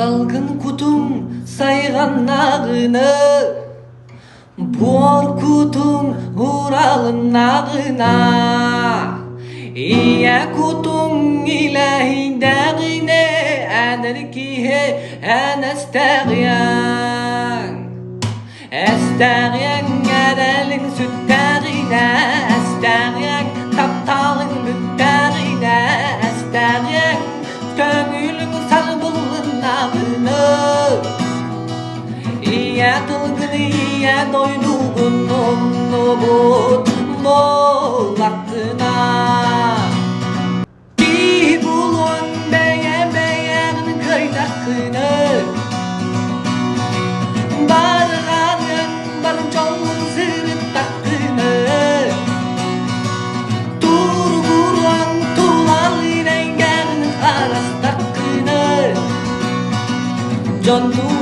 Salgın kutum saygan nağını, Borkutum huralın nağına. İye kutum ilahindağine, Anerkihe an estağyan. Estağyan erelin süttağine, Estağyan taptalın müttağine, Estağyan kömülün sargılın nağını. İye tılgın iye doyduğun onu bol aklına. Bir bulun beğen kıynakını, Barğanın barınçoğun sırıttakını, Turguran tulalın engerin arastakını, Canlı